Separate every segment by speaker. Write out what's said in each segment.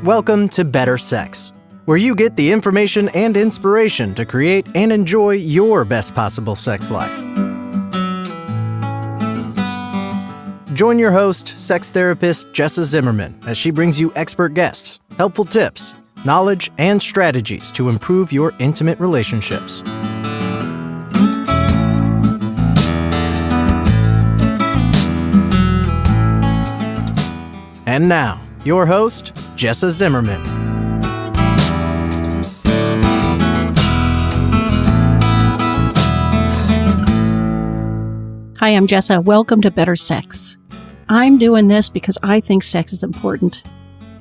Speaker 1: Welcome to Better Sex, where you get the information and inspiration to create and enjoy your best possible sex life. Join your host, sex therapist Jessa Zimmerman, as she brings you expert guests, helpful tips, knowledge, and strategies to improve your intimate relationships. And now, your host, Jessa Zimmerman.
Speaker 2: Hi, I'm Jessa. Welcome to Better Sex. I'm doing this because I think sex is important.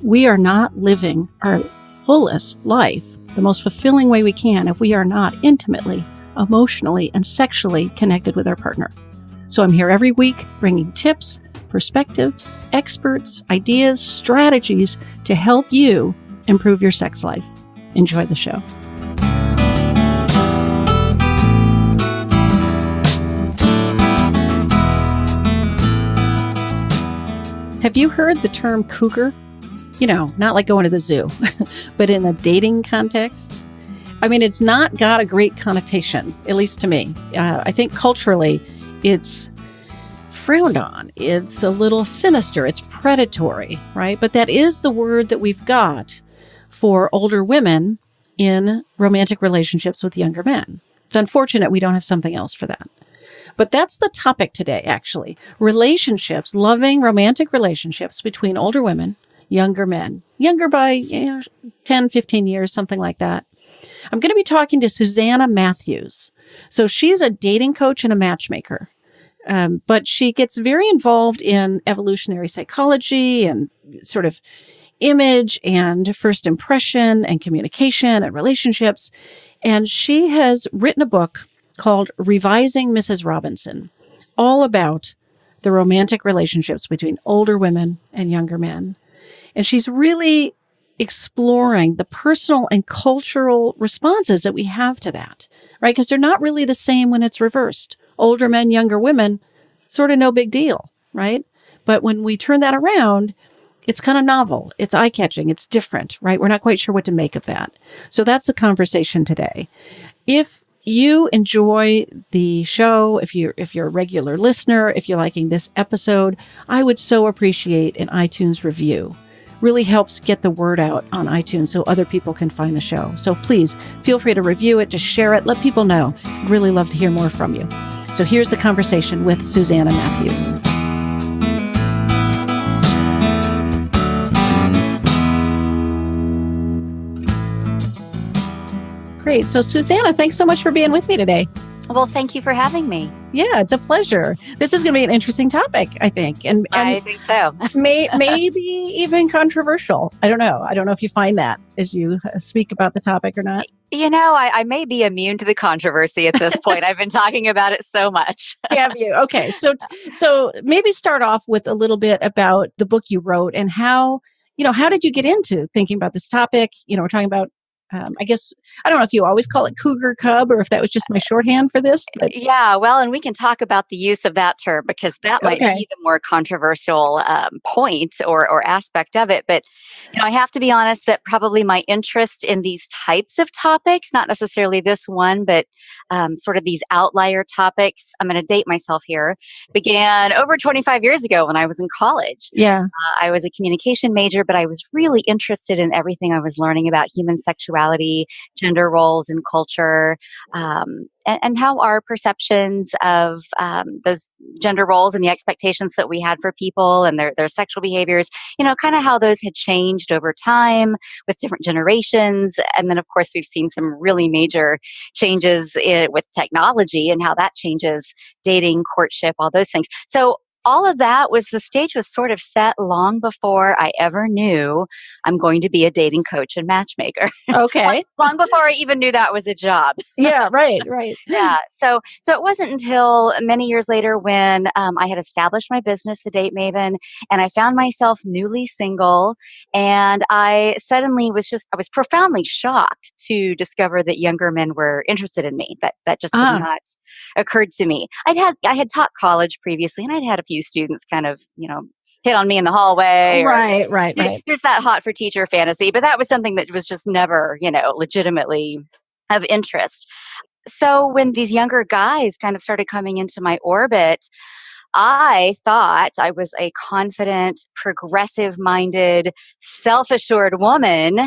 Speaker 2: We are not living our fullest life, the most fulfilling way we can, if we are not intimately, emotionally, and sexually connected with our partner. So I'm here every week bringing tips, perspectives, experts, ideas, strategies to help you improve your sex life. Enjoy the show. Have you heard the term cougar? You know, not like going to the zoo, but in a dating context. I mean, it's not got a great connotation, at least to me. I think culturally, it's frowned on. It's a little sinister. It's predatory, right? But that is the word that we've got for older women in romantic relationships with younger men. It's unfortunate we don't have something else for that. But that's the topic today, actually. Relationships, loving romantic relationships between older women, younger men, younger by 10, 15 years, something like that. I'm going to be talking to Suzanna Mathews. So she's a dating coach and a matchmaker. But she gets very involved in evolutionary psychology and sort of image and first impression and communication and relationships. And she has written a book called Revising Mrs. Robinson, all about the romantic relationships between older women and younger men. And she's really exploring the personal and cultural responses that we have to that, right? Because they're not really the same when it's reversed. Older men, younger women, sort of no big deal, right? But when we turn that around, it's kind of novel. It's eye-catching. It's different, right? We're not quite sure what to make of that. So that's the conversation today. If you enjoy the show, if you're a regular listener, if you're liking this episode, I would so appreciate an iTunes review. Really helps get the word out on iTunes so other people can find the show. So please feel free to review it, just share it, let people know. I'd really love to hear more from you. So here's the conversation with Suzanna Mathews. Great. So Suzanna, thanks so much for being with me today.
Speaker 3: Well, thank you for having me.
Speaker 2: Yeah, it's a pleasure. This is going to be an interesting topic, I think. And
Speaker 3: I think so.
Speaker 2: maybe even controversial. I don't know. I don't know if you find that as you speak about the topic or not.
Speaker 3: You know, I may be immune to the controversy at this point. I've been talking about it so much.
Speaker 2: Have you? Okay. So maybe start off with a little bit about the book you wrote and how did you get into thinking about this topic? We're talking about I guess, I don't know if you always call it Cougar-Cub or if that was just my shorthand for this. But.
Speaker 3: Yeah, well, and we can talk about the use of that term because that might be the more controversial point or aspect of it. But, I have to be honest that probably my interest in these types of topics, not necessarily this one, but sort of these outlier topics, I'm going to date myself here, began over 25 years ago when I was in college.
Speaker 2: Yeah.
Speaker 3: I was a communication major, but I was really interested in everything I was learning about human sexuality, gender roles in culture, and how our perceptions of those gender roles and the expectations that we had for people and their sexual behaviors, kind of how those had changed over time with different generations. And then, of course, we've seen some really major changes with technology and how that changes dating, courtship, all those things. So all of that the stage was sort of set long before I ever knew I'm going to be a dating coach and matchmaker.
Speaker 2: Okay.
Speaker 3: Long before I even knew that was a job.
Speaker 2: Yeah, right.
Speaker 3: Yeah. So it wasn't until many years later when I had established my business, The Date Maven, and I found myself newly single. And I suddenly I was profoundly shocked to discover that younger men were interested in me. That just did not occurred to me. I had taught college previously, and I'd had a few students kind of, hit on me in the hallway.
Speaker 2: Right.
Speaker 3: There's that hot for teacher fantasy, but that was something that was just never, legitimately of interest. So when these younger guys kind of started coming into my orbit, I thought I was a confident, progressive minded, self assured woman.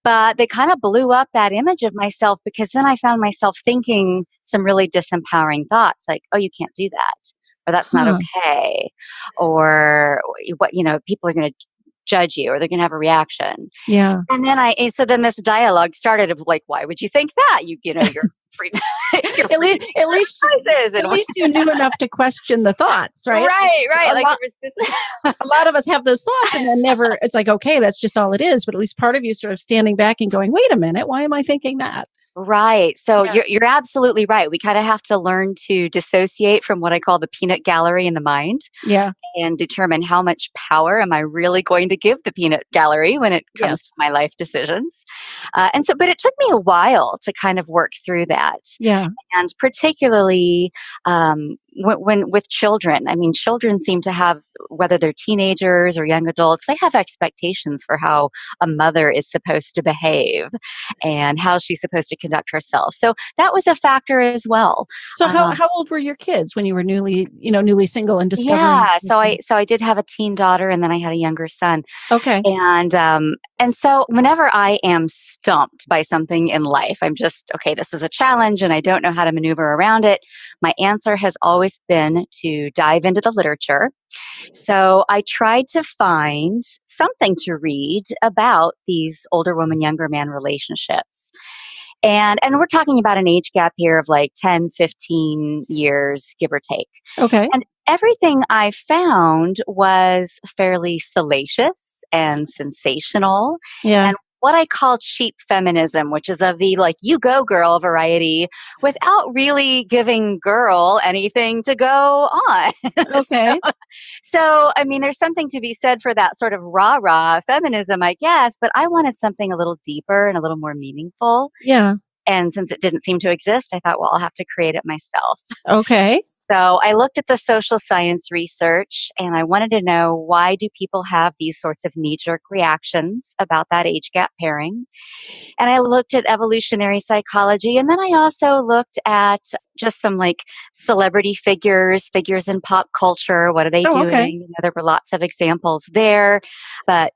Speaker 3: But they kind of blew up that image of myself because then I found myself thinking some really disempowering thoughts like, oh, you can't do that, or that's not
Speaker 2: Huh.
Speaker 3: okay, or what, people are going to judge you or they're going to have a reaction.
Speaker 2: Yeah.
Speaker 3: And so then this dialogue started of like, why would you think that? You're free. You're
Speaker 2: At
Speaker 3: free
Speaker 2: least, at least, at least you knew enough to question the thoughts, right?
Speaker 3: Right.
Speaker 2: A
Speaker 3: Like
Speaker 2: lot,
Speaker 3: there was this.
Speaker 2: a lot of us have those thoughts and then never, it's like, okay, that's just all it is. But at least part of you sort of standing back and going, wait a minute, why am I thinking that?
Speaker 3: Right. So
Speaker 2: Yeah.
Speaker 3: you're absolutely right. We kind of have to learn to dissociate from what I call the peanut gallery in the mind
Speaker 2: Yeah.
Speaker 3: and determine how much power am I really going to give the peanut gallery when it comes
Speaker 2: Yes.
Speaker 3: to my life decisions. But it took me a while to kind of work through that.
Speaker 2: Yeah.
Speaker 3: And particularly when with children, I mean, children seem to have, whether they're teenagers or young adults, they have expectations for how a mother is supposed to behave and how she's supposed to conduct herself. So that was a factor as well.
Speaker 2: So how old were your kids when you were newly single and discovering?
Speaker 3: Yeah, so I did have a teen daughter, and then I had a younger son.
Speaker 2: Okay.
Speaker 3: And so whenever I am stumped by something in life, I'm just, okay, this is a challenge and I don't know how to maneuver around it. My answer has always been to dive into the literature. So I tried to find something to read about these older woman, younger man relationships. And we're talking about an age gap here of like 10, 15 years, give or take.
Speaker 2: Okay.
Speaker 3: And everything I found was fairly salacious and sensational
Speaker 2: Yeah.
Speaker 3: and what I call cheap feminism, which is of the like, you go girl variety without really giving girl anything to go on.
Speaker 2: Okay.
Speaker 3: I mean, there's something to be said for that sort of rah-rah feminism, I guess, but I wanted something a little deeper and a little more meaningful.
Speaker 2: Yeah.
Speaker 3: And since it didn't seem to exist, I thought, well, I'll have to create it myself.
Speaker 2: Okay.
Speaker 3: So I looked at the social science research and I wanted to know, why do people have these sorts of knee-jerk reactions about that age gap pairing? And I looked at evolutionary psychology. And then I also looked at just some like celebrity figures in pop culture. What are they
Speaker 2: Oh,
Speaker 3: doing?
Speaker 2: okay.
Speaker 3: There were lots of examples there. But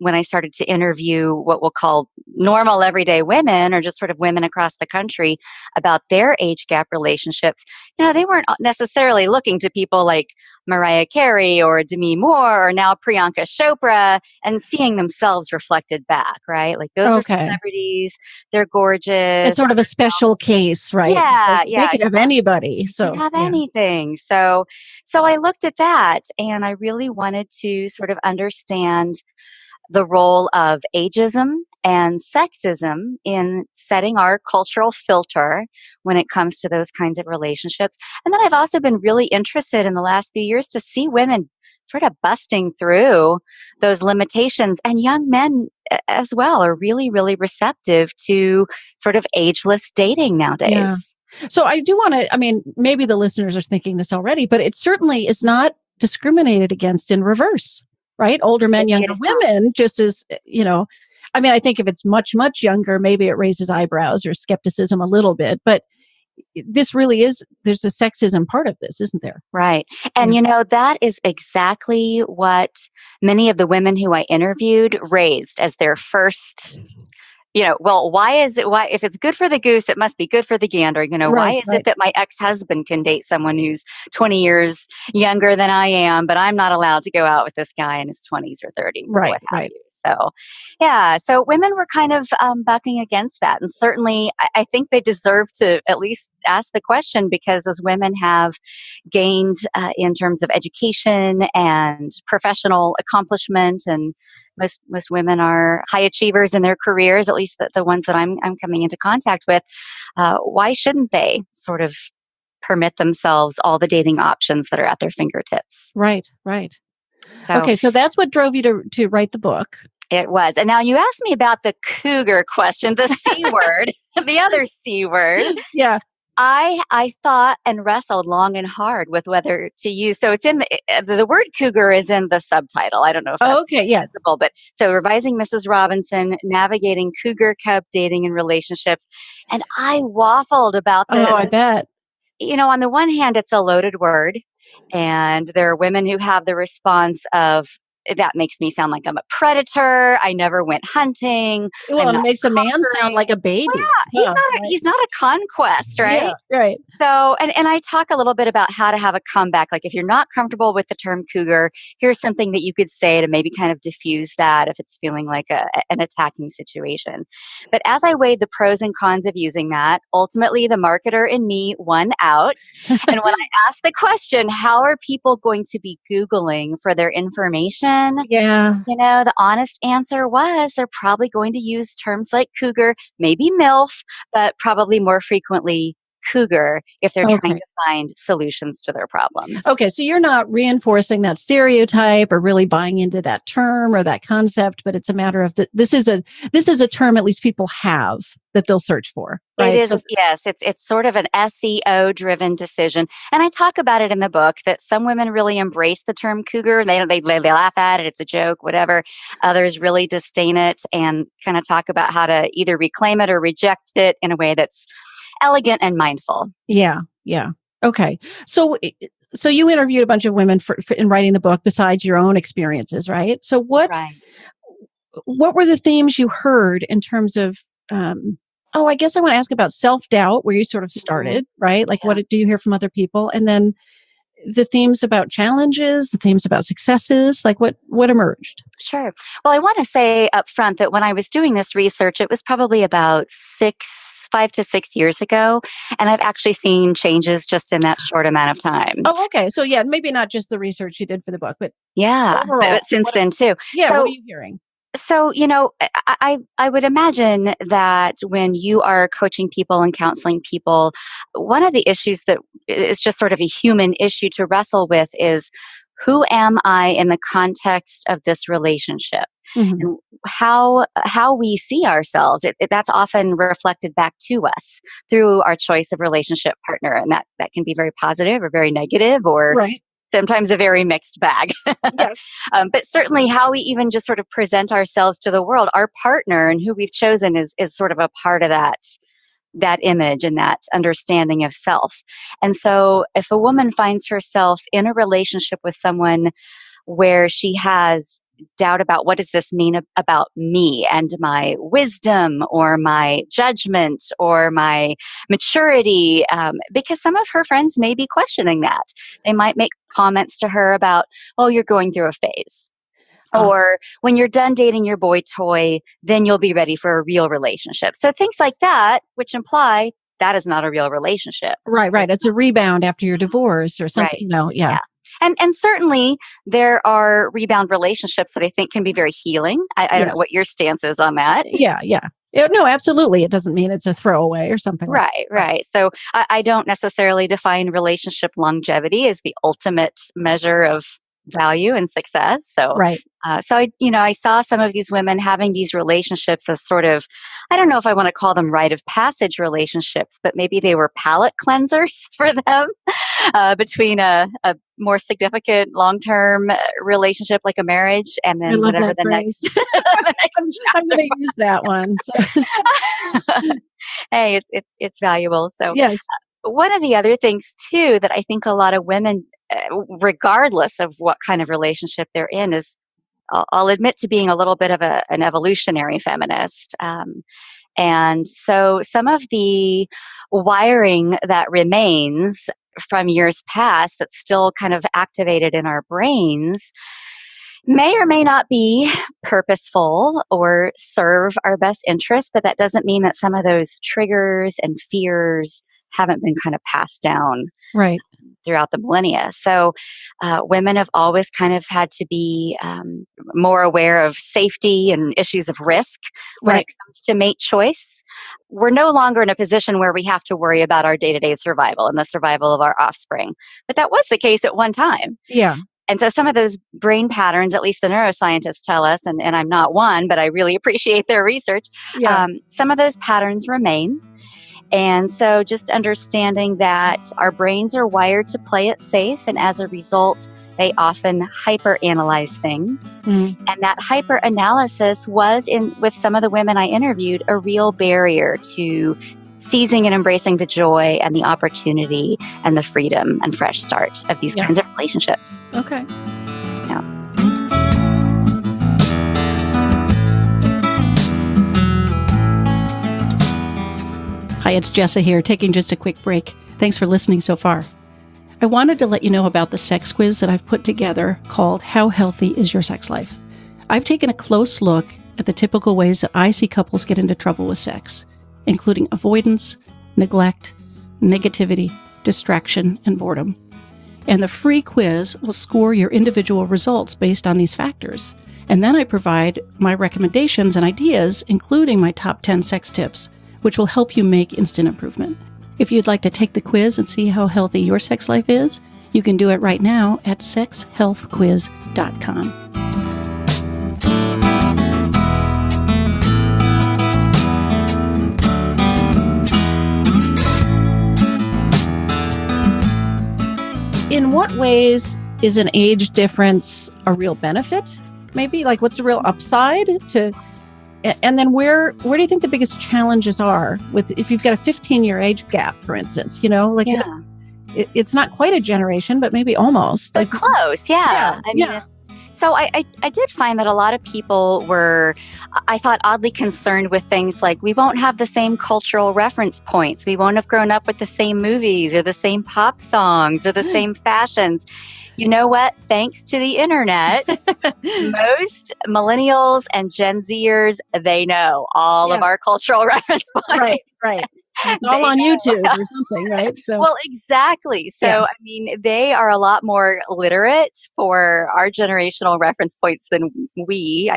Speaker 3: when I started to interview what we'll call normal everyday women or just sort of women across the country about their age gap relationships, they weren't necessarily looking to people like Mariah Carey or Demi Moore or now Priyanka Chopra and seeing themselves reflected back, right? Like those are
Speaker 2: Okay.
Speaker 3: celebrities. They're gorgeous.
Speaker 2: It's sort of a special case, right?
Speaker 3: Yeah,
Speaker 2: They
Speaker 3: yeah.
Speaker 2: could have anybody.
Speaker 3: They
Speaker 2: So
Speaker 3: can have
Speaker 2: yeah.
Speaker 3: anything. So I looked at that and I really wanted to sort of understand the role of ageism and sexism in setting our cultural filter when it comes to those kinds of relationships. And then I've also been really interested in the last few years to see women sort of busting through those limitations, and young men as well are really, really receptive to sort of ageless dating nowadays.
Speaker 2: Yeah. So I do want to, I mean, maybe the listeners are thinking this already, but it certainly is not discriminated against in reverse, right? Older men,
Speaker 3: It
Speaker 2: younger
Speaker 3: is not.
Speaker 2: women, just as, I mean, I think if it's much, much younger, maybe it raises eyebrows or skepticism a little bit, but this really is, there's a sexism part of this, isn't there?
Speaker 3: Right. And, that is exactly what many of the women who I interviewed raised as their first, well, why, if it's good for the goose, it must be good for the gander. Why is it that my ex-husband can date someone who's 20 years younger than I am, but I'm not allowed to go out with this guy in his 20s or 30s or what have you? So, yeah, so women were kind of bucking against that. And certainly, I think they deserve to at least ask the question, because as women have gained in terms of education and professional accomplishment, and most women are high achievers in their careers, at least the ones that I'm coming into contact with, why shouldn't they sort of permit themselves all the dating options that are at their fingertips?
Speaker 2: Right.
Speaker 3: So,
Speaker 2: Okay, so that's what drove you to write the book.
Speaker 3: It was. And now you asked me about the cougar question, the C word, the other C word.
Speaker 2: Yeah.
Speaker 3: I thought and wrestled long and hard with whether to use. So it's in the word cougar is in the subtitle. I don't know if that's
Speaker 2: Oh, okay. Yeah.
Speaker 3: visible, but so revising Mrs. Robinson, navigating Cougar-Cub dating and relationships, and I waffled about
Speaker 2: Oh,
Speaker 3: this.
Speaker 2: I bet.
Speaker 3: On the one hand, it's a loaded word, and there are women who have the response of, that makes me sound like I'm a predator. I never went hunting.
Speaker 2: Well,
Speaker 3: I'm
Speaker 2: and it
Speaker 3: not
Speaker 2: makes a man sound
Speaker 3: conquering.
Speaker 2: like a
Speaker 3: Well,
Speaker 2: baby.
Speaker 3: yeah,
Speaker 2: Huh, right?
Speaker 3: he's not a conquest,
Speaker 2: Yeah,
Speaker 3: right?
Speaker 2: right.
Speaker 3: So, and I talk a little bit about how to have a comeback. Like if you're not comfortable with the term cougar, here's something that you could say to maybe kind of diffuse that if it's feeling like an attacking situation. But as I weighed the pros and cons of using that, ultimately the marketer in me won out. And when I asked the question, how are people going to be Googling for their information?
Speaker 2: Yeah.
Speaker 3: The honest answer was they're probably going to use terms like cougar, maybe MILF, but probably more frequently cougar if they're trying
Speaker 2: Okay.
Speaker 3: to find solutions to their problems.
Speaker 2: Okay. So you're not reinforcing that stereotype or really buying into that term or that concept, but it's a matter of that this is a term at least people have that they'll search for,
Speaker 3: It
Speaker 2: right?
Speaker 3: is,
Speaker 2: So
Speaker 3: yes, it's sort of an SEO driven decision. And I talk about it in the book that some women really embrace the term cougar. They laugh at it, it's a joke, whatever. Others really disdain it and kind of talk about how to either reclaim it or reject it in a way that's elegant and mindful.
Speaker 2: yeah, yeah. Okay. So you interviewed a bunch of women for in writing the book besides your own experiences, right? So
Speaker 3: Right.
Speaker 2: what were the themes you heard in terms of I guess I want to ask about self-doubt where you sort of
Speaker 3: Mhm.
Speaker 2: started, right? Like
Speaker 3: Yeah.
Speaker 2: what do you hear from other people? And then the themes about challenges, the themes about successes, like what emerged?
Speaker 3: Sure. Well, I want to say up front that when I was doing this research, it was probably about 5 to 6 years ago. And I've actually seen changes just in that short amount of time.
Speaker 2: Oh, okay. So yeah, maybe not just the research you did for the book, but
Speaker 3: Yeah. But
Speaker 2: overall,
Speaker 3: since then, too.
Speaker 2: what are
Speaker 3: So,
Speaker 2: you hearing?
Speaker 3: I would imagine that when you are coaching people and counseling people, one of the issues that is just sort of a human issue to wrestle with is who am I in the context of this relationship?
Speaker 2: Mhm.
Speaker 3: And how we see ourselves, that's often reflected back to us through our choice of relationship partner, and that can be very positive or very negative, or
Speaker 2: Right.
Speaker 3: sometimes a very mixed bag.
Speaker 2: Yeah.
Speaker 3: But certainly, how we even just sort of present ourselves to the world, our partner and who we've chosen is sort of a part of that image and that understanding of self. And so, if a woman finds herself in a relationship with someone where she has doubt about what does this mean about me and my wisdom or my judgment or my maturity, because some of her friends may be questioning that. They might make comments to her about, oh, you're going through a phase.
Speaker 2: Uh,
Speaker 3: Or when you're done dating your boy toy, then you'll be ready for a real relationship. So things like that, which imply that is not a real relationship.
Speaker 2: right, right. It's a rebound after your divorce or something,
Speaker 3: Right.
Speaker 2: yeah.
Speaker 3: Yeah. And certainly there are rebound relationships that I think can be very healing. I don't know
Speaker 2: Yes.
Speaker 3: what your stance is on that.
Speaker 2: Yeah, yeah. Yeah, no, absolutely. It doesn't mean it's a throwaway or something like
Speaker 3: Right,
Speaker 2: that. Right.
Speaker 3: right. So I don't necessarily define relationship longevity as the ultimate measure of value and success. So,
Speaker 2: Right.
Speaker 3: I saw some of these women having these relationships as sort of, I don't know if I want to call them rite of passage relationships, but maybe they were palate cleansers for them between a more significant long-term relationship like a marriage and
Speaker 2: I
Speaker 3: then
Speaker 2: love
Speaker 3: whatever
Speaker 2: that
Speaker 3: the
Speaker 2: phrase.
Speaker 3: next, the next
Speaker 2: I'm
Speaker 3: chapter.
Speaker 2: gonna use that one. So
Speaker 3: Hey, it's valuable. So
Speaker 2: yes.
Speaker 3: one of the other things too that I think a lot of women, regardless of what kind of relationship they're in, is I'll admit to being a little bit of an evolutionary feminist. And so some of the wiring that remains from years past that's still kind of activated in our brains may or may not be purposeful or serve our best interest, but that doesn't mean that some of those triggers and fears haven't been kind of passed down
Speaker 2: Right.
Speaker 3: throughout the millennia. So, women have always kind of had to be more aware of safety and issues of risk when it
Speaker 2: Right.
Speaker 3: comes to mate choice. We're no longer in a position where we have to worry about our day to day survival and the survival of our offspring. But that was the case at one time.
Speaker 2: Yeah.
Speaker 3: And so some of those brain patterns, at least the neuroscientists tell us, and I'm not one, but I really appreciate their research,
Speaker 2: Yeah.
Speaker 3: some of those patterns remain. And so just understanding that our brains are wired to play it safe, and as a result, they often hyperanalyze things. And that hyperanalysis was, with some of the women I interviewed, a real barrier to seizing and embracing the joy and the opportunity and the freedom and fresh start of these kinds of relationships.
Speaker 2: Okay.
Speaker 3: Yeah.
Speaker 2: Hi, it's Jessa here, taking just a quick break. Thanks for listening so far. I wanted to let you know about the sex quiz that I've put together called How Healthy Is Your Sex Life? I've taken a close look at the typical ways that I see couples get into trouble with sex, including avoidance, neglect, negativity, distraction, and boredom. And the free quiz will score your individual results based on these factors. And then I provide my recommendations and ideas, including my top 10 sex tips, which will help you make instant improvement. If you'd like to take the quiz and see how healthy your sex life is, you can do it right now at sexhealthquiz.com. In what ways is an age difference a real benefit? Maybe like what's the real upside to? And then where do you think the biggest challenges are with if you've got a 15-year age gap, for instance? It's not quite a generation, but maybe almost.
Speaker 3: Like close, yeah. I mean, so I did find that a lot of people were, I thought, oddly concerned with things like we won't have the same cultural reference points. We won't have grown up with the same movies or the same pop songs or the same fashions. You know what? Thanks to the internet, most millennials and Gen Zers, they know all of our cultural reference points.
Speaker 2: Right. It's all on YouTube or something, right? So.
Speaker 3: Well, exactly. So, I mean, they are a lot more literate for our generational reference points than we,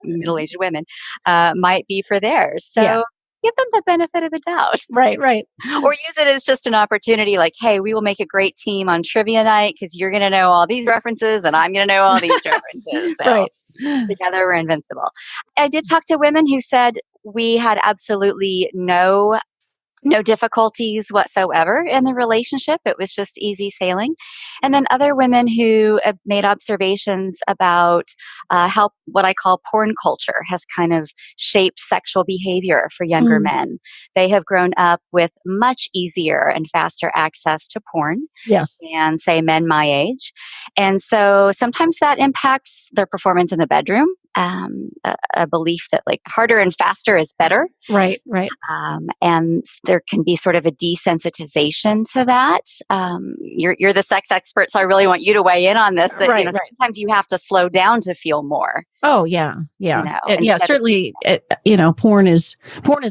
Speaker 3: middle-aged women, might be for theirs. So give them the benefit of the doubt.
Speaker 2: Right.
Speaker 3: Or use it as just an opportunity like, hey, we will make a great team on trivia night because you're going to know all these references and I'm going to know all these references. So
Speaker 2: right.
Speaker 3: Together we're invincible. I did talk to women who said we had absolutely no difficulties whatsoever in the relationship. It was just easy sailing. And then other women who made observations about how what I call porn culture has kind of shaped sexual behavior for younger men. They have grown up with much easier and faster access to porn than, say, men my age. And so sometimes that impacts their performance in the bedroom. A belief that like harder and faster is better.
Speaker 2: Right.
Speaker 3: And there can be sort of a desensitization to that. You're the sex expert, so I really want you to weigh in on this. That sometimes you have to slow down to feel more.
Speaker 2: Oh yeah. Certainly. Porn is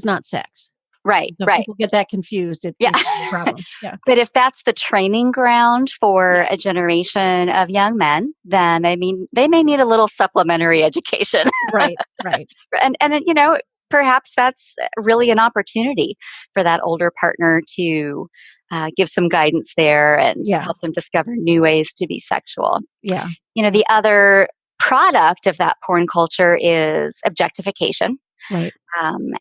Speaker 2: not sex.
Speaker 3: Right.
Speaker 2: So people get that confused. It's a problem. Yeah.
Speaker 3: But if that's the training ground for a generation of young men, then I mean, they may need a little supplementary education.
Speaker 2: Right.
Speaker 3: And perhaps that's really an opportunity for that older partner to give some guidance there and help them discover new ways to be sexual.
Speaker 2: Yeah.
Speaker 3: The other product of that porn culture is objectification.
Speaker 2: Right.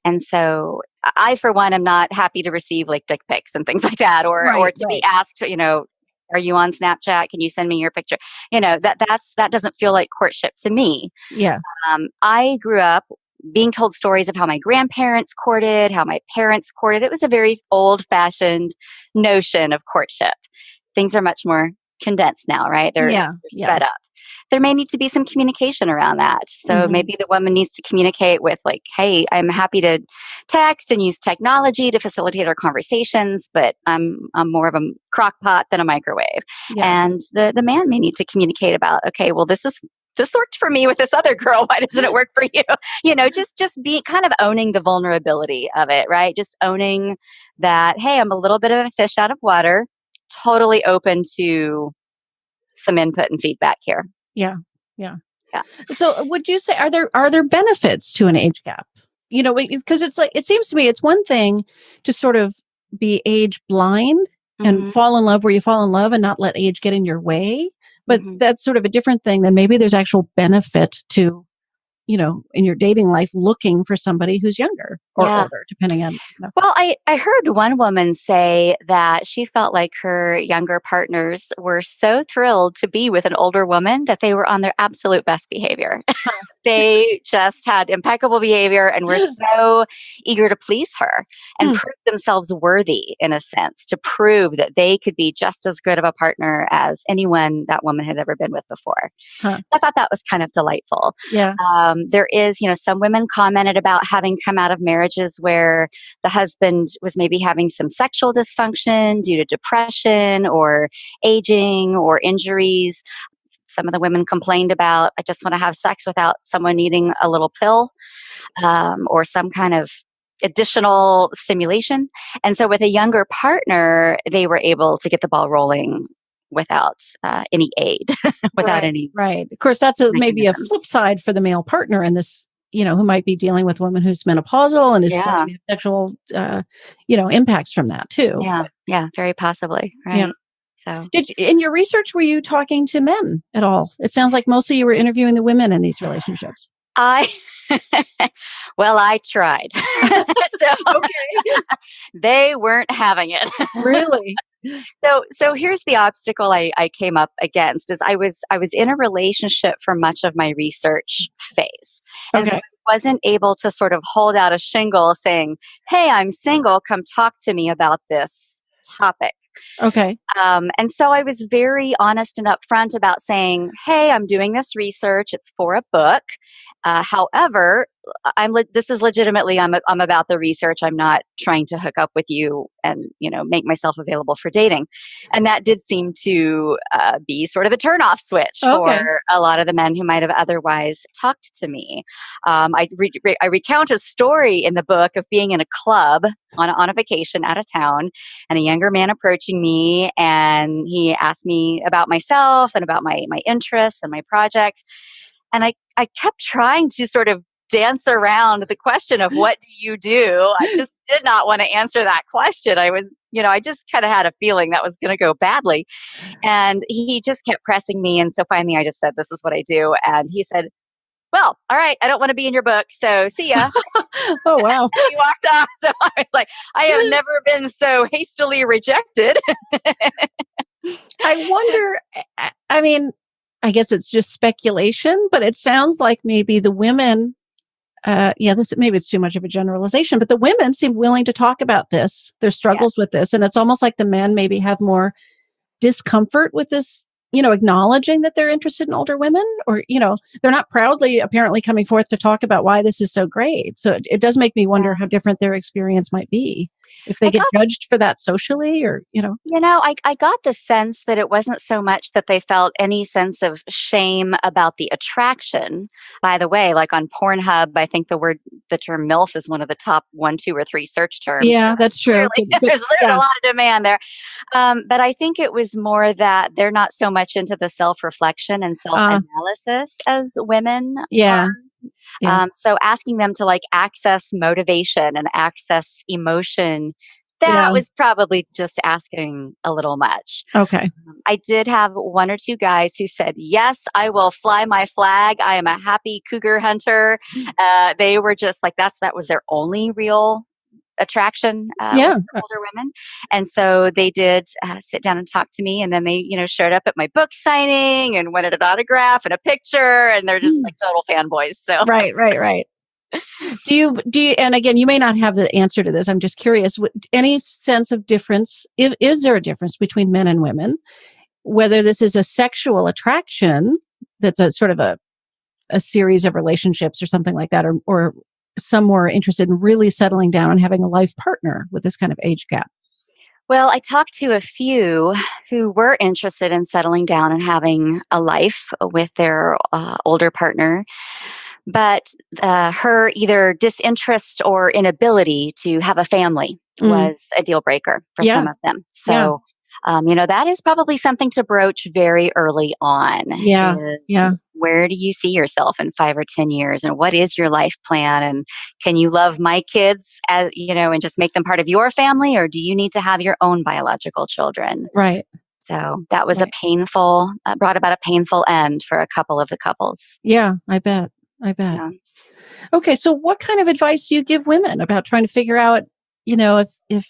Speaker 3: And so I, for one, am not happy to receive like dick pics and things like that, or to be asked, are you on Snapchat? Can you send me your picture? That doesn't feel like courtship to me.
Speaker 2: Yeah.
Speaker 3: I grew up being told stories of how my grandparents courted, how my parents courted. It was a very old-fashioned notion of courtship. Things are much more condensed now, right? They're sped up. There may need to be some communication around that. So maybe the woman needs to communicate with like, hey, I'm happy to text and use technology to facilitate our conversations, but I'm more of a crock pot than a microwave. Yeah. And the man may need to communicate about, okay, well, this worked for me with this other girl. Why doesn't it work for you? Just be kind of owning the vulnerability of it, right? Just owning that, hey, I'm a little bit of a fish out of water, totally open to some input and feedback here.
Speaker 2: Yeah. So would you say, are there benefits to an age gap? Because it's like, it seems to me it's one thing to sort of be age blind and fall in love where you fall in love and not let age get in your way. But that's sort of a different thing than maybe there's actual benefit to, in your dating life looking for somebody who's younger or
Speaker 3: Yeah.
Speaker 2: older, depending on,
Speaker 3: Well, I heard one woman say that she felt like her younger partners were so thrilled to be with an older woman that they were on their absolute best behavior. They just had impeccable behavior and were so eager to please her and
Speaker 2: Hmm.
Speaker 3: prove themselves worthy, in a sense, to prove that they could be just as good of a partner as anyone that woman had ever been with before.
Speaker 2: Huh.
Speaker 3: I thought that was kind of delightful.
Speaker 2: Yeah.
Speaker 3: There is, some women commented about having come out of marriages where the husband was maybe having some sexual dysfunction due to depression or aging or injuries. Some of the women complained about, I just want to have sex without someone needing a little pill or some kind of additional stimulation. And so with a younger partner, they were able to get the ball rolling without any aid, without any
Speaker 2: Right. Of course, that's maybe a
Speaker 3: mechanisms.
Speaker 2: flip side for the male partner in this, who might be dealing with a woman who's menopausal and is
Speaker 3: Yeah.
Speaker 2: starting to have sexual, impacts from that too.
Speaker 3: Yeah. Yeah. Very possibly.
Speaker 2: Yeah.
Speaker 3: Right. So
Speaker 2: In your research, were you talking to men at all? It sounds like mostly you were interviewing the women in these relationships.
Speaker 3: I, well, I tried. So
Speaker 2: Okay.
Speaker 3: they weren't having it.
Speaker 2: Really?
Speaker 3: So here's the obstacle I came up against is I was in a relationship for much of my research phase. And so
Speaker 2: Okay.
Speaker 3: I wasn't able to sort of hold out a shingle saying, "Hey, I'm single, come talk to me about this topic."
Speaker 2: Okay.
Speaker 3: And so I was very honest and upfront about saying, "Hey, I'm doing this research. It's for a book. However, this is legitimately I'm about the research. I'm not trying to hook up with you and make myself available for dating." And that did seem to be sort of the turnoff switch
Speaker 2: Okay.
Speaker 3: for a lot of the men who might have otherwise talked to me. I recount a story in the book of being in a club on a vacation out of town, and a younger man approaching me, and he asked me about myself and about my interests and my projects. And I kept trying to sort of dance around the question of what do you do? I just did not want to answer that question. I just kind of had a feeling that was going to go badly. And he just kept pressing me. And so finally I just said, "This is what I do." And he said, "Well, all right, I don't want to be in your book. So see ya."
Speaker 2: Oh, wow.
Speaker 3: And he walked off. So I was like, I have never been so hastily rejected.
Speaker 2: I wonder, I mean, I guess it's just speculation, but it sounds like maybe the women, maybe it's too much of a generalization, but the women seem willing to talk about this, their struggles with this. And it's almost like the men maybe have more discomfort with this, acknowledging that they're interested in older women, or, they're not proudly apparently coming forth to talk about why this is so great. So it does make me wonder how different their experience might be if they
Speaker 3: I
Speaker 2: get
Speaker 3: got
Speaker 2: judged for that socially, or.
Speaker 3: I got the sense that it wasn't so much that they felt any sense of shame about the attraction. By the way, like on Pornhub, I think the term MILF is one of the top 1, 2, or 3 search terms.
Speaker 2: Yeah, that's true.
Speaker 3: Clearly, there's a lot of demand there. But I think it was more that they're not so much into the self-reflection and self-analysis as women
Speaker 2: Yeah.
Speaker 3: are.
Speaker 2: Yeah.
Speaker 3: So asking them to access motivation and access emotion,
Speaker 2: Yeah.
Speaker 3: that was probably just asking a little much.
Speaker 2: Okay.
Speaker 3: I did have 1 or 2 guys who said, "Yes, I will fly my flag. I am a happy cougar hunter." They were just like, that was their only real attraction was for older women. And so they did sit down and talk to me, and then they showed up at my book signing and wanted an autograph and a picture, and they're just like total fanboys. So
Speaker 2: Right. Do you, and again, you may not have the answer to this. I'm just curious, any sense of difference? Is there a difference between men and women, whether this is a sexual attraction that's a sort of a series of relationships or something like that, or some more interested in really settling down and having a life partner with this kind of age gap?
Speaker 3: Well, I talked to a few who were interested in settling down and having a life with their older partner, but her either disinterest or inability to have a family was a deal breaker for some of them. So, that is probably something to broach very early on.
Speaker 2: Yeah.
Speaker 3: Where do you see yourself in 5 or 10 years? And what is your life plan? And can you love my kids and just make them part of your family? Or do you need to have your own biological children?
Speaker 2: Right.
Speaker 3: So that was brought about a painful end for a couple of the couples.
Speaker 2: Yeah, I bet.
Speaker 3: Yeah.
Speaker 2: Okay, so what kind of advice do you give women about trying to figure out, if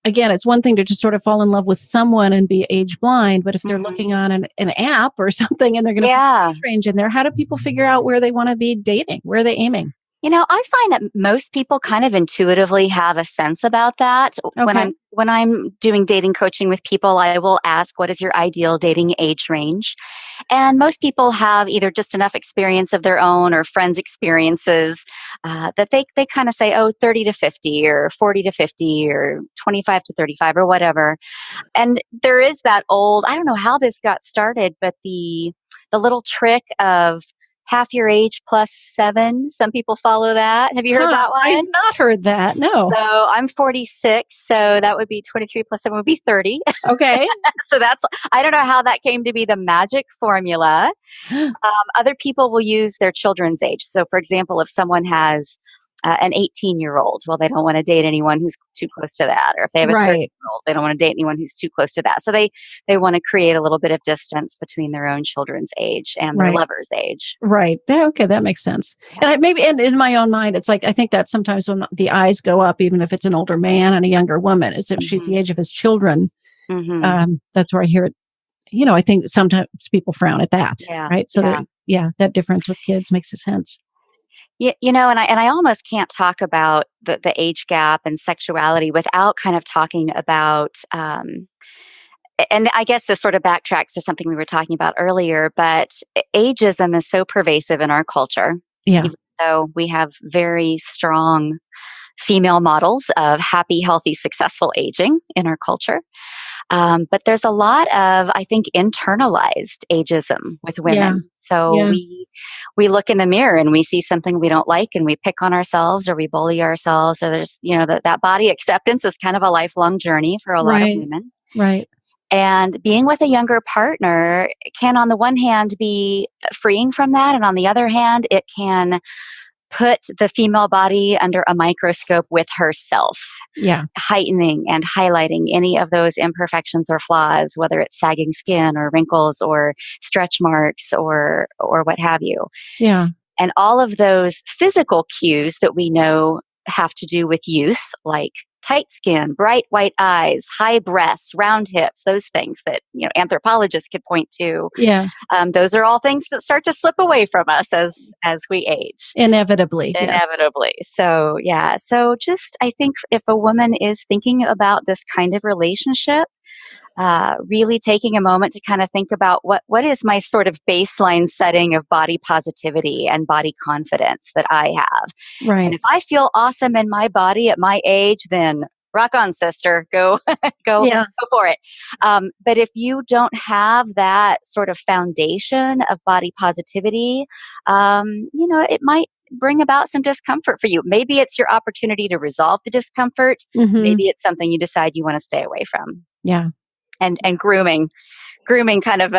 Speaker 2: again, it's one thing to just sort of fall in love with someone and be age blind, but if they're
Speaker 3: Mhm.
Speaker 2: looking on an app or something and they're going to put
Speaker 3: Yeah.
Speaker 2: age range in there, how do people figure out where they want to be dating? Where are they aiming?
Speaker 3: I find that most people kind of intuitively have a sense about that.
Speaker 2: Okay.
Speaker 3: When I'm doing dating coaching with people, I will ask, what is your ideal dating age range? And most people have either just enough experience of their own or friends' experiences that they kind of say, oh, 30 to 50 or 40 to 50 or 25 to 35 or whatever. And there is that old, I don't know how this got started, but the little trick of half your age plus 7. Some people follow that. Have you heard that
Speaker 2: I have
Speaker 3: one?
Speaker 2: not heard that. No.
Speaker 3: So I'm 46, so that would be 23 plus 7 would be 30.
Speaker 2: Okay.
Speaker 3: So I don't know how that came to be the magic formula. Other people will use their children's age. So, for example, if someone has an 18-year-old, well, they don't want to date anyone who's too close to that. Or if they have a
Speaker 2: Right.
Speaker 3: 30-year-old, they don't want to date anyone who's too close to that. So they want to create a little bit of distance between their own children's age and their
Speaker 2: Right.
Speaker 3: lover's age.
Speaker 2: Right. Okay, that makes sense.
Speaker 3: Yeah.
Speaker 2: And and in my own mind, it's like I think that sometimes when the eyes go up, even if it's an older man and a younger woman, is if she's the age of his children.
Speaker 3: Mm-hmm.
Speaker 2: That's where I hear it. I think sometimes people frown at that.
Speaker 3: Yeah.
Speaker 2: Right. So
Speaker 3: Yeah.
Speaker 2: that difference with kids makes sense.
Speaker 3: And I almost can't talk about the age gap and sexuality without kind of talking about, and I guess this sort of backtracks to something we were talking about earlier, but ageism is so pervasive in our culture,
Speaker 2: Yeah.
Speaker 3: even though we have very strong female models of happy, healthy, successful aging in our culture. But there's a lot of, I think, internalized ageism with women. So
Speaker 2: Yeah.
Speaker 3: we look in the mirror and we see something we don't like and we pick on ourselves or we bully ourselves or there's, that body acceptance is kind of a lifelong journey for a lot of
Speaker 2: Right.
Speaker 3: women.
Speaker 2: Right.
Speaker 3: And being with a younger partner can, on the one hand, be freeing from that. And on the other hand, it can put the female body under a microscope with herself,
Speaker 2: Yeah.
Speaker 3: heightening and highlighting any of those imperfections or flaws, whether it's sagging skin or wrinkles or stretch marks or what have you.
Speaker 2: Yeah.
Speaker 3: And all of those physical cues that we know have to do with youth, like tight skin, bright white eyes, high breasts, round hips, those things that anthropologists could point to.
Speaker 2: Yeah.
Speaker 3: Those are all things that start to slip away from us as we age.
Speaker 2: Inevitably. Yes.
Speaker 3: Inevitably. So, yeah. So just, I think if a woman is thinking about this kind of relationship, really taking a moment to kind of think about what is my sort of baseline setting of body positivity and body confidence that I have.
Speaker 2: Right.
Speaker 3: And if I feel awesome in my body at my age, then rock on, sister, go go for it. But if you don't have that sort of foundation of body positivity, it might bring about some discomfort for you. Maybe it's your opportunity to resolve the discomfort.
Speaker 2: Mhm.
Speaker 3: Maybe it's something you decide you want to stay away from.
Speaker 2: Yeah.
Speaker 3: And grooming kind of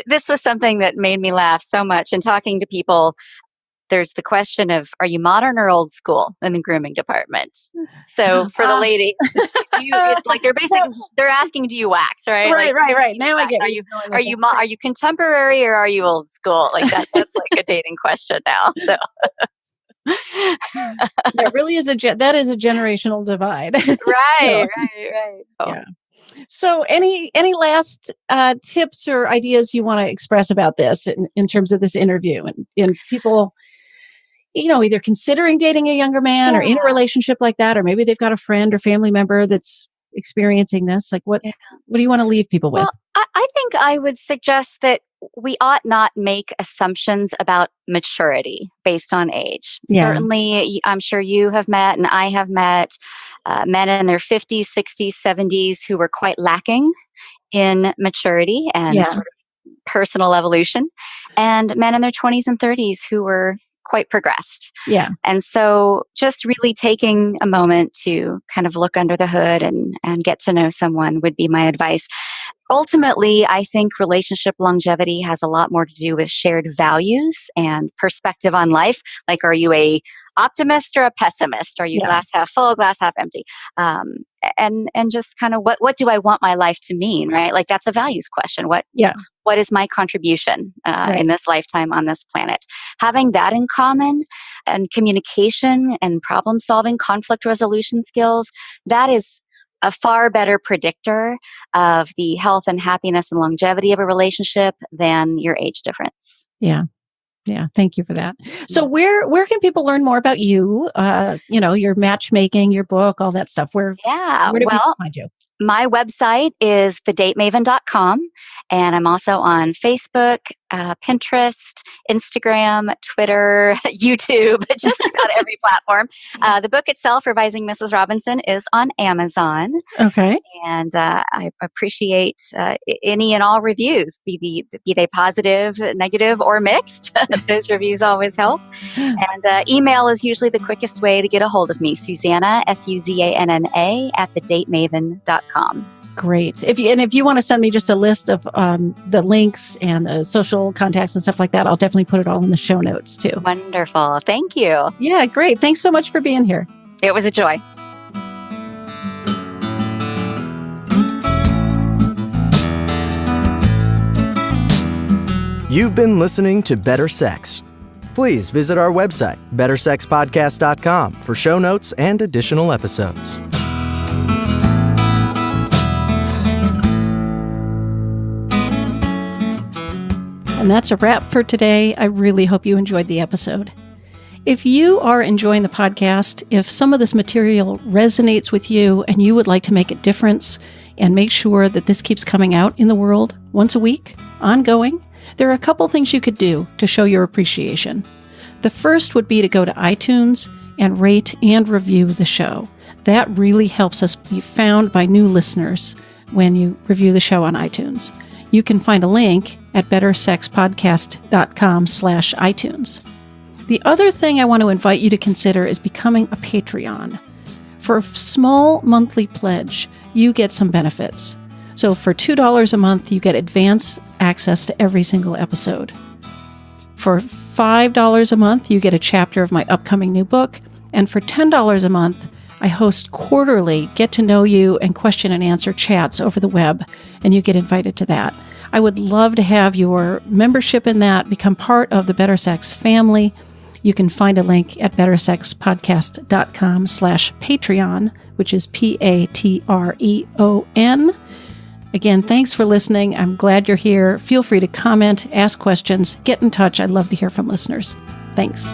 Speaker 3: this was something that made me laugh so much in talking to people. There's the question of, are you modern or old school in the grooming department? So for the lady, it's like they're asking, do you wax, right?
Speaker 2: Right,
Speaker 3: Like,
Speaker 2: right. Now I get
Speaker 3: are you are you contemporary or are you old school? Like that's like a dating question now. So
Speaker 2: That really is that is a generational divide.
Speaker 3: right. Oh.
Speaker 2: Yeah. So any last tips or ideas you want to express about this in terms of this interview and people, either considering dating a younger man or in a relationship like that, or maybe they've got a friend or family member that's experiencing this? Like what do you want to leave people with?
Speaker 3: Well, I think I would suggest that we ought not make assumptions about maturity based on age.
Speaker 2: Yeah.
Speaker 3: Certainly, I'm sure you have met and I have met men in their 50s, 60s, 70s who were quite lacking in maturity and sort of personal evolution, and men in their 20s and 30s who were quite progressed.
Speaker 2: Yeah.
Speaker 3: And so just really taking a moment to kind of look under the hood and get to know someone would be my advice. Ultimately, I think relationship longevity has a lot more to do with shared values and perspective on life. Like, are you a optimist or a pessimist? Are you glass half full, glass half empty? And just kind of what do I want my life to mean, right? Like, that's a values question. What is my contribution in this lifetime on this planet? Having that in common, and communication and problem solving, conflict resolution skills, that is a far better predictor of the health and happiness and longevity of a relationship than your age difference.
Speaker 2: Yeah. Yeah. Thank you for that. So where can people learn more about you? Your matchmaking, your book, all that stuff. Where do people find you?
Speaker 3: My website is thedatemaven.com, and I'm also on Facebook, Pinterest, Instagram, Twitter, YouTube, just about every platform. The book itself, Revising Mrs. Robinson, is on Amazon.
Speaker 2: Okay.
Speaker 3: And I appreciate any and all reviews, be they positive, negative, or mixed. Those reviews always help. And email is usually the quickest way to get a hold of me, Suzanna, Suzanna, @thedatemaven.com.
Speaker 2: Great. If you want to send me just a list of the links and the social contacts and stuff like that, I'll definitely put it all in the show notes too.
Speaker 3: Wonderful. Thank you.
Speaker 2: Yeah, great. Thanks so much for being here.
Speaker 3: It was a joy.
Speaker 1: You've been listening to Better Sex. Please visit our website, bettersexpodcast.com, for show notes and additional episodes.
Speaker 2: And that's a wrap for today. I really hope you enjoyed the episode. If you are enjoying the podcast, if some of this material resonates with you and you would like to make a difference and make sure that this keeps coming out in the world once a week, ongoing, there are a couple things you could do to show your appreciation. The first would be to go to iTunes and rate and review the show. That really helps us be found by new listeners when you review the show on iTunes. You can find a link at bettersexpodcast.com/iTunes. The other thing I want to invite you to consider is becoming a Patreon. For a small monthly pledge, you get some benefits. So for $2 a month, you get advance access to every single episode. For $5 a month, you get a chapter of my upcoming new book. And for $10 a month, I host quarterly get-to-know-you and question and answer chats over the web, and you get invited to that. I would love to have your membership in that, become part of the Better Sex family. You can find a link at bettersexpodcast.com/Patreon, which is Patreon. Again, thanks for listening. I'm glad you're here. Feel free to comment, ask questions, get in touch. I'd love to hear from listeners. Thanks.